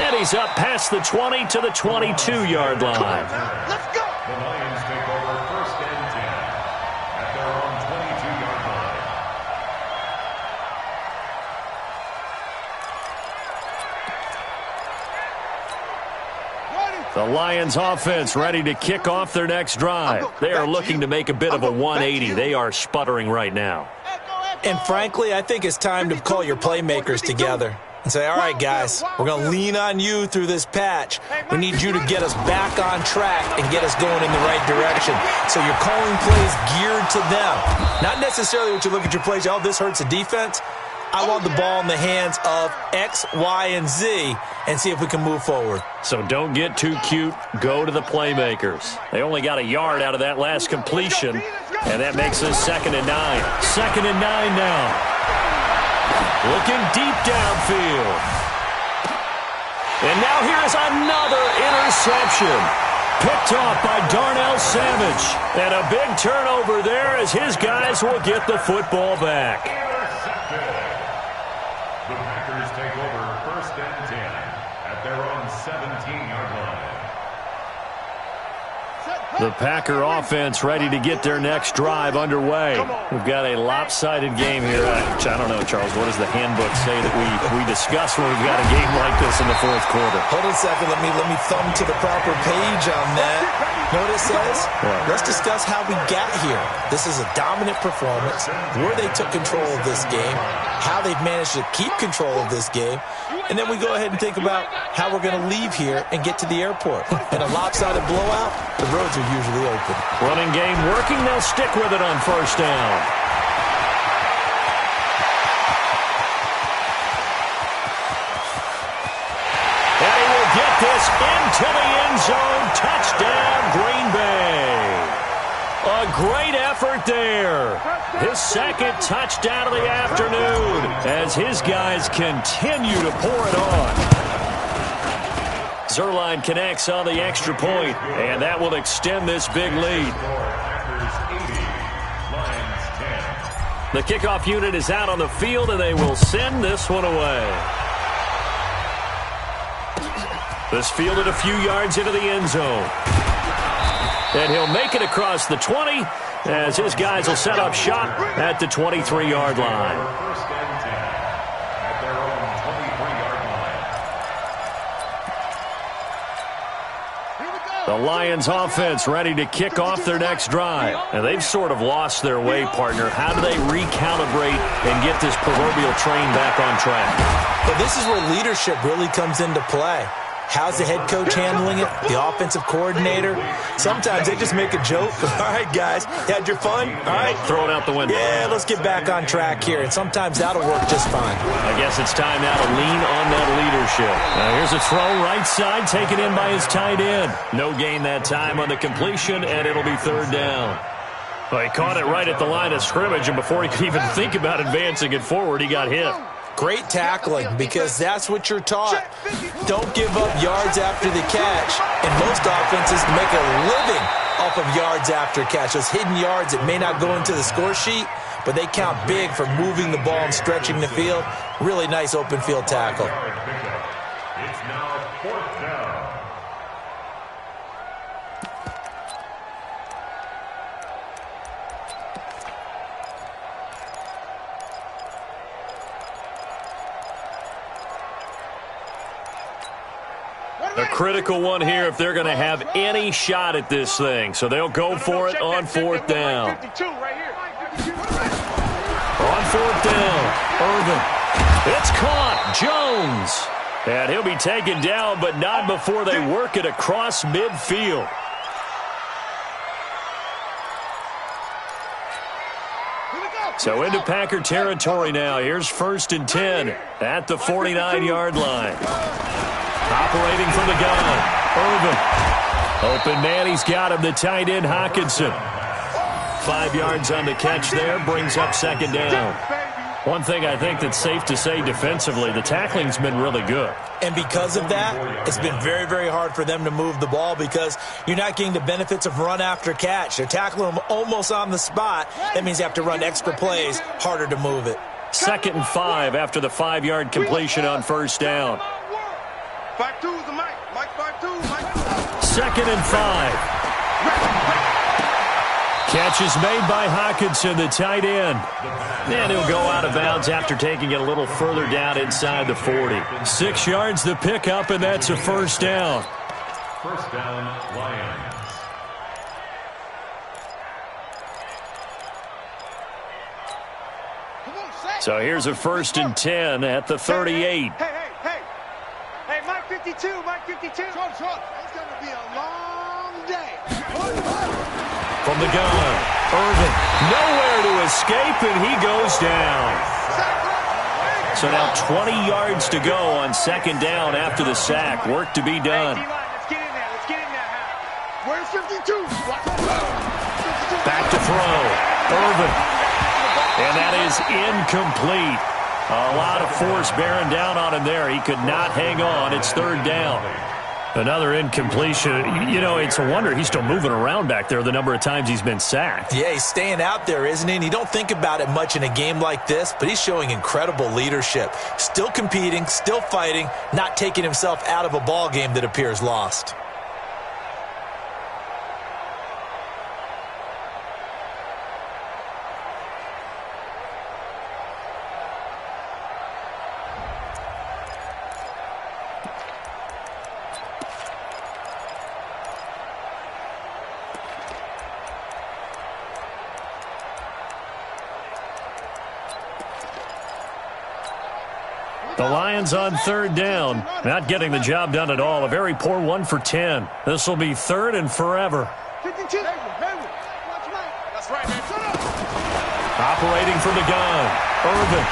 And he's up past the 20 to the 22-yard line. Let's go. The Lions take over 1st and 10 at their own 22-yard line. The Lions offense ready to kick off their next drive. They are looking to make a bit of a 180. They are sputtering right now. And frankly, I think it's time to call your playmakers together and say, all right, guys, we're going to lean on you through this patch. We need you to get us back on track and get us going in the right direction. So you're calling plays geared to them. Not necessarily what you look at your plays, oh, this hurts the defense. I want the ball in the hands of X, Y, and Z and see if we can move forward. So don't get too cute. Go to the playmakers. They only got a yard out of that last completion, and that makes us 2nd and 9. 2nd and 9 now. Looking deep downfield. And now here is another interception. Picked off by Darnell Savage. And a big turnover there as his guys will get the football back. The Packers take over 1st and 10 at their own 17-yard line. The Packer offense ready to get their next drive underway. We've got a lopsided game here. I don't know, Charles, what does the handbook say that we discuss when we've got a game like this in the fourth quarter? Hold on a second. Let me thumb to the proper page on that. Know what it says? What? Let's discuss how we got here. This is a dominant performance, where they took control of this game, how they've managed to keep control of this game, and then we go ahead and think about how we're going to leave here and get to the airport. In a lopsided blowout, the roads are usually open. Running game working. They'll stick with it on 1st down. And he will get this into the end zone. Touchdown, Green Bay. A great effort there. His second touchdown of the afternoon as his guys continue to pour it on. Zerline connects on the extra point, and that will extend this big lead. The kickoff unit is out on the field, and they will send this one away. This fielded a few yards into the end zone. And he'll make it across the 20 as his guys will set up shop at the 23-yard line. First and 10 at their own 23-yard line. The Lions offense ready to kick off their next drive. And they've sort of lost their way, partner. How do they recalibrate and get this proverbial train back on track? But this is where leadership really comes into play. How's the head coach handling it? The offensive coordinator? Sometimes they just make a joke. All right, guys, had your fun? All right. Throw it out the window. Yeah, let's get back on track here. And sometimes that'll work just fine. I guess it's time now to lean on that leadership. Now here's a throw right side, taken in by his tight end. No gain that time on the completion, and it'll be 3rd down. Well, he caught it right at the line of scrimmage, and before he could even think about advancing it forward, he got hit. Great tackling, because that's what you're taught. Don't give up yards after the catch. And most offenses make a living off of yards after catch. Those hidden yards that may not go into the score sheet, but they count big for moving the ball and stretching the field. Really nice open field tackle. It's now 4th down. A critical one here if they're going to have any shot at this thing. So they'll go for it on 4th down. On 4th down, Irvin. It's caught. Jones. And he'll be taken down, but not before they work it across midfield. So into Packer territory now. Here's 1st and 10 at the 49-yard line. Operating from the gun, Irvin. Open man, he's got him, the tight end, Hockenson. 5 yards on the catch there, brings up 2nd down. One thing I think that's safe to say defensively, the tackling's been really good. And because of that, it's been very, very hard for them to move the ball because you're not getting the benefits of run after catch. They're tackling them almost on the spot. That means they have to run extra plays, harder to move it. 2nd and 5 after the 5-yard completion on 1st down. 5-2's the mic. Mike 5-2. 2nd and 5. Catch is made by Hockenson, the tight end. And he'll go out of bounds after taking it a little further down inside the 40. 6 yards the pickup, and that's a 1st down. 1st down, Lions. So here's a 1st and 10 at the 38. Hey, Mike 52, Mike 52. It's going to be a long day. From the gun, Irvin, nowhere to escape, and he goes down. So now 20 yards to go on 2nd down after the sack. Work to be done. Let's get in there. Where's 52? Back to throw, Irvin. And that is incomplete. A lot of force bearing down on him there. He could not hang on. It's 3rd down. Another incompletion. You know, it's a wonder he's still moving around back there the number of times he's been sacked. Yeah, he's staying out there, isn't he? And you don't think about it much in a game like this, but he's showing incredible leadership. Still competing, still fighting, not taking himself out of a ball game that appears lost. The Lions on third down. Not getting the job done at all. A very poor 1 for 10. This will be third and forever. Operating from the gun. Irvin.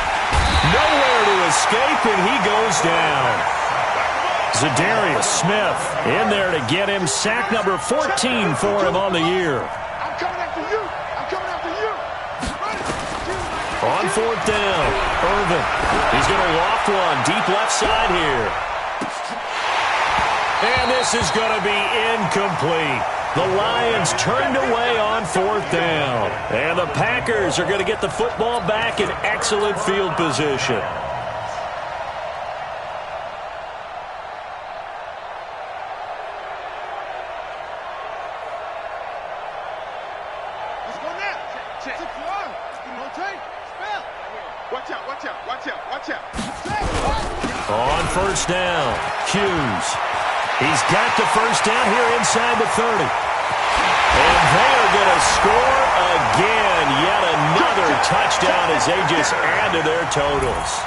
Nowhere to escape, and he goes down. Zadarius Smith in there to get him. Sack number 14 for him on the year. I'm coming after you. I'm coming after you. On fourth down, Irvin. He's going to loft one deep left side here. And this is going to be incomplete. The Lions turned away on fourth down. And the Packers are going to get the football back in excellent field position. Let's go now. Check. Rotate. Spell. Watch out, watch out, watch out, watch out. On first down, Hughes. He's got the first down here inside the 30. And they are going to score again. Yet another touchdown as they just add to their totals.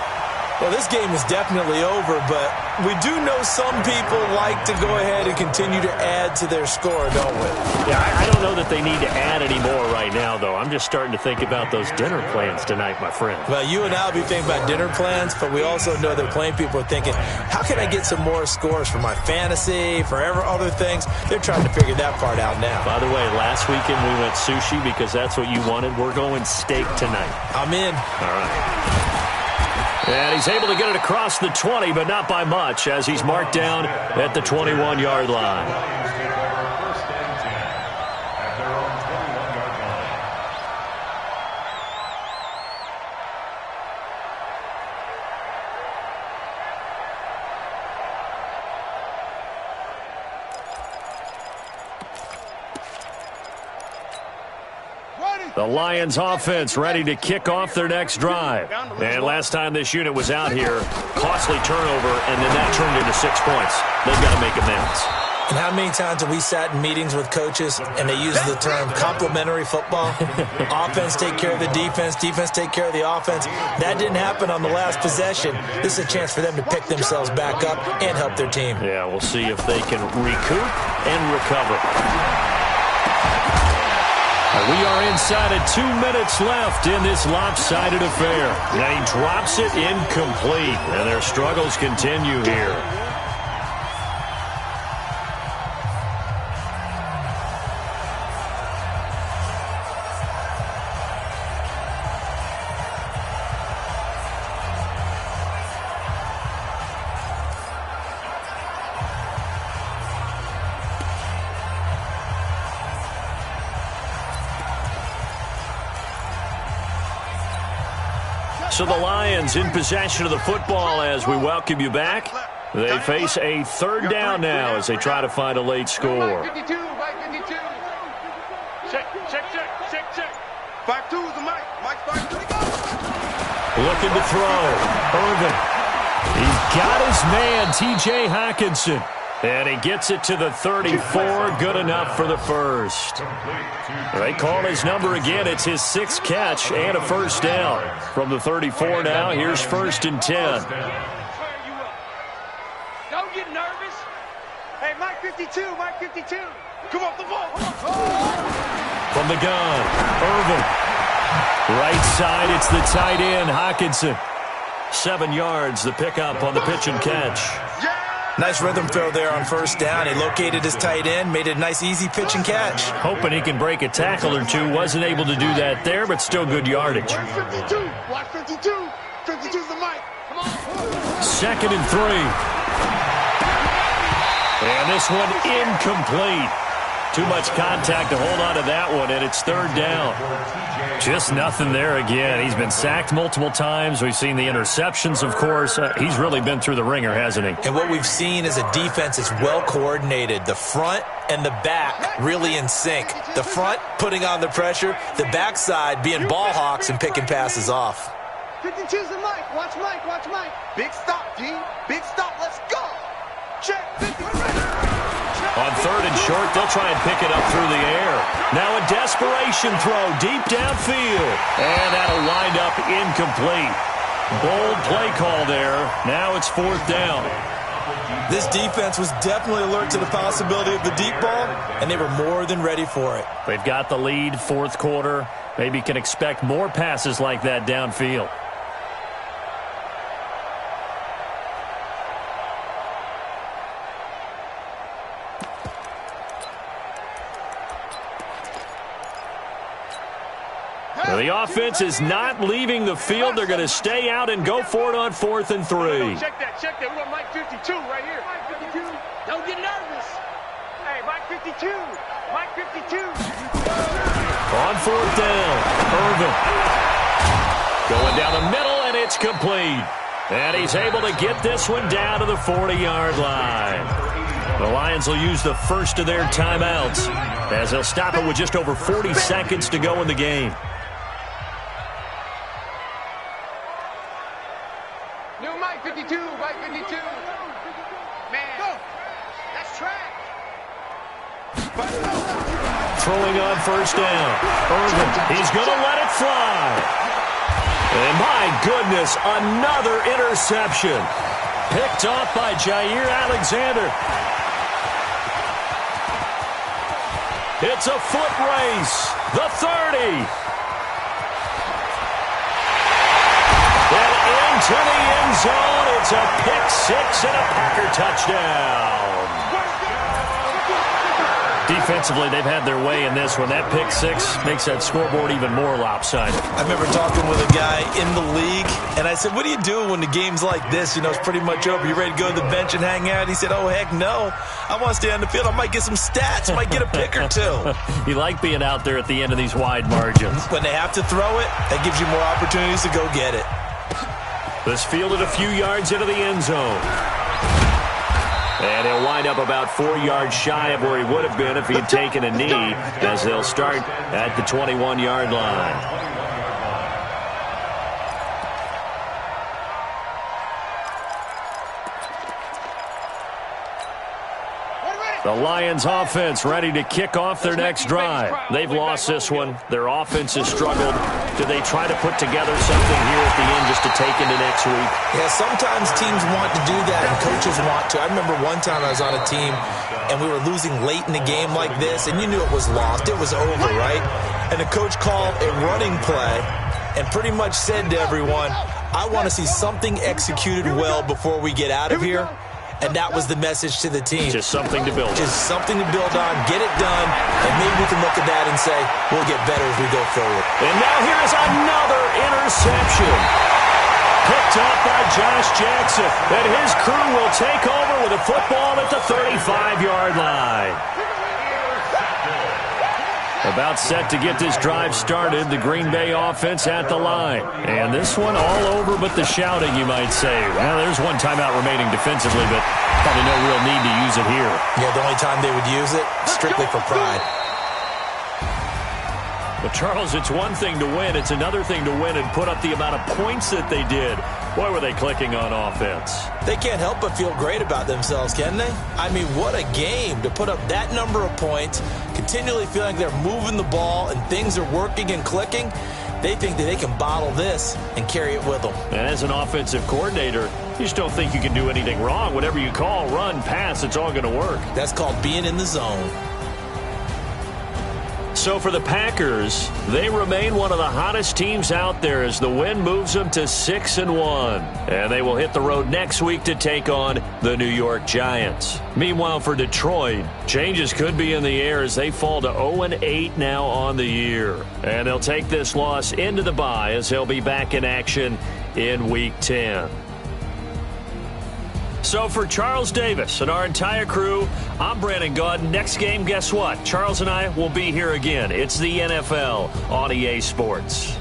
Well, this game is definitely over, but we do know some people like to go ahead and continue to add to their score, don't we? Yeah, I don't know that they need to add any more right now, though. I'm just starting to think about those dinner plans tonight, my friend. Well, you and I will be thinking about dinner plans, but we also know that plenty of people are thinking, how can I get some more scores for my fantasy, for other things? They're trying to figure that part out now. By the way, last weekend we went sushi because that's what you wanted. We're going steak tonight. I'm in. All right. And he's able to get it across the 20, but not by much, as he's marked down at the 21-yard line. Lions take over first and 10 at their own 21-yard line. The Lions offense ready to kick off their next drive. And last time this unit was out here, costly turnover, and then that turned into 6 points. They've got to make amends. And how many times have we sat in meetings with coaches and they use the term complementary football? Offense take care of the defense, defense take care of the offense. That didn't happen on the last possession. This is a chance for them to pick themselves back up and help their team. Yeah, we'll see if they can recoup and recover. We are inside of 2 minutes left in this lopsided affair. And he drops it incomplete, and their struggles continue here. So the Lions in possession of the football as we welcome you back. They face a third down now as they try to find a late score. 52, Mike 52. Check. 5-2 is the Mike. Mike 5-2. Looking to throw. Irvin. He's got his man, T.J. Hawkinson. And he gets it to the 34. Good enough for the first. They call his number again. It's his 6th catch and a first down. From the 34 now, here's 1st and 10. Don't get nervous. Hey, Mike 52, Mike 52. Come off the ball. From the gun, Irvin. Right side, it's the tight end, Hawkinson. 7 yards, the pickup on the pitch and catch. Nice rhythm throw there on first down. He located his tight end, made it a nice, easy pitch and catch. Hoping he can break a tackle or two. Wasn't able to do that there, but still good yardage. 52. Watch 52. 52's the Mike. Come on. 2nd and 3. And this one incomplete. Too much contact to hold on to that one, and it's third down. Just nothing there again. He's been sacked multiple times. We've seen the interceptions, of course. He's really been through the ringer, hasn't he? And what we've seen is a defense that's well coordinated. The front and the back really in sync. The front putting on the pressure, the backside being ball hawks and picking passes off. 52's the Mike. Watch Mike. Watch Mike. Big stop, D. Big stop. Let's go. Check. 50. On third and short, they'll try and pick it up through the air. Now a desperation throw deep downfield. And that'll wind up incomplete. Bold play call there. Now it's fourth down. This defense was definitely alert to the possibility of the deep ball, and they were more than ready for it. They've got the lead, fourth quarter. Maybe can expect more passes like that downfield. The offense is not leaving the field. They're going to stay out and go for it on 4th and 3. Check that. We got Mike 52 right here. Mike 52. Don't get nervous. Hey, Mike 52. Mike 52. On 4th down, Irvin. Going down the middle, and it's complete. And he's able to get this one down to the 40-yard line. The Lions will use the first of their timeouts as they'll stop it with just over 40 seconds to go in the game. Mike 52, Mike 52. Man, that's track. Throwing on first down. Irvin, he's going to let it fly. And my goodness, another interception. Picked off by Jair Alexander. It's a foot race. The 30. And into the end zone. It's a pick six and a Packer touchdown. Defensively, they've had their way in this one. That pick six makes that scoreboard even more lopsided. I remember talking with a guy in the league, and I said, what do you do when the game's like this? You know, it's pretty much over. You ready to go to the bench and hang out? He said, oh, heck no. I want to stay on the field. I might get some stats. I might get a pick or two. You like being out there at the end of these wide margins. When they have to throw it, that gives you more opportunities to go get it. This fielded a few yards into the end zone. And he'll wind up about 4 yards shy of where he would have been if he had taken a knee, as they'll start at the 21-yard line. The Lions offense ready to kick off their next drive. They've lost this one. Their offense has struggled. Do they try to put together something here at the end just to take into next week? Yeah, sometimes teams want to do that and coaches want to. I remember one time I was on a team and we were losing late in the game like this, and you knew it was lost. It was over, right? And the coach called a running play and pretty much said to everyone, I want to see something executed well before we get out of here. And that was the message to the team. Just something to build on. Just something to build on, get it done, and maybe we can look at that and say, we'll get better as we go forward. And now here is another interception. Picked up by Josh Jackson. And his crew will take over with a football at the 35-yard line. About set to get this drive started, the Green Bay offense at the line. And this one all over but the shouting, you might say. Well, there's one timeout remaining defensively, but probably no real need to use it here. Yeah, the only time they would use it, strictly for pride. But, Charles, it's one thing to win. It's another thing to win and put up the amount of points that they did. Boy, were they clicking on offense. They can't help but feel great about themselves, can they? I mean, what a game to put up that number of points, continually feeling they're moving the ball and things are working and clicking. They think that they can bottle this and carry it with them. And as an offensive coordinator, you just don't think you can do anything wrong. Whatever you call, run, pass, it's all going to work. That's called being in the zone. So for the Packers, they remain one of the hottest teams out there as the win moves them to 6-1. And they will hit the road next week to take on the New York Giants. Meanwhile, for Detroit, changes could be in the air as they fall to 0-8 now on the year. And they'll take this loss into the bye as they'll be back in action in Week 10. So for Charles Davis and our entire crew, I'm Brandon Gaudin. Next game, guess what? Charles and I will be here again. It's the NFL on EA Sports.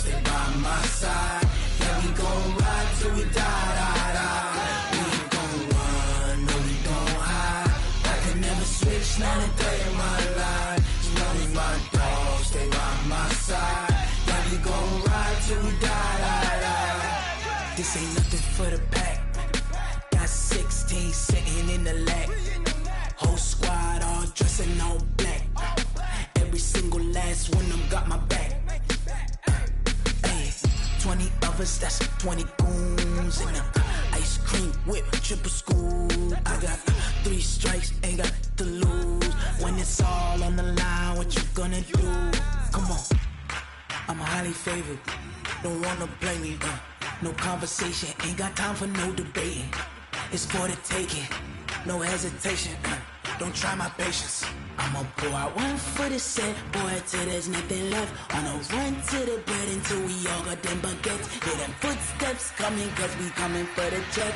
stay by my side. Yeah, we gon' ride till we die, die, die. We ain't gon' run, no, we gon' hide. I can never switch, not a day in my life. As long as my dogs stay by my side. Yeah, we gon' ride till we die, die, die. This ain't nothing for the pack. Got 16 sitting in the lap. Whole squad all dressing all black. Every single last one of them got my back. Hey, 20 of us, that's 20 goons in them. Ice cream whip, triple school. I got 3 strikes, ain't got to lose. When it's all on the line, what you gonna do? Come on, I'm highly favored. Don't wanna blame me, no conversation, ain't got time for no debating. It's for the taking, no hesitation. Don't try my patience. I'ma pour out one for the set, boy, till there's nothing left. On a run to the bread until we all got them baguettes. Hear them footsteps coming, cause we coming for the check.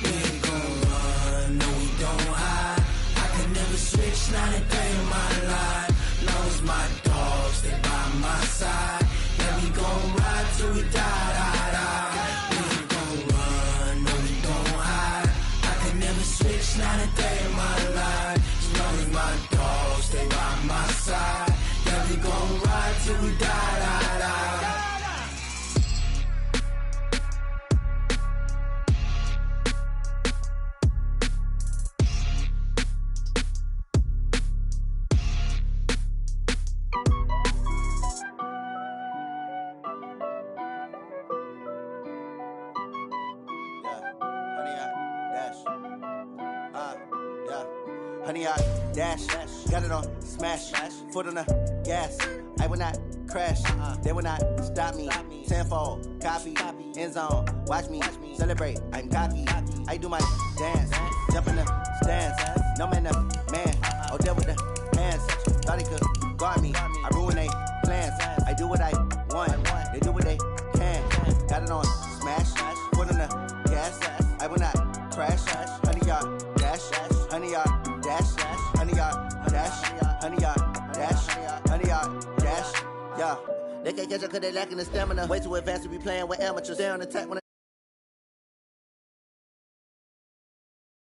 We ain't gon' run, no, we don't hide. I could never switch, not a day in my life. Long as my dogs stay by my side. Yeah, we gon' ride till we die, die, die. We ain't gon' run, no, we don't hide. I could never switch, not a day in my life. As long as my dogs stay by my side. Yeah, we gon' ride till we die, die, die. Honey, I dash, got it on smash, foot on the gas. I will not crash, they will not stop me. Tenfold, copy, end zone, watch me celebrate. I'm cocky, I do my dance, jump in the stands. No man, man, oh, deal with the hands. Thought he could guard me, I ruin they plans. I do what I want, they do what they can. Got it on smash, foot on the gas. I will not crash, honey, y'all dash, honey, y'all. Dash, honey, yard, dash, honey, yard, dash, honey, yard, dash, yeah. They can't catch up cause they lacking the stamina. Way too advanced to be playing with amateurs. Stay on attack when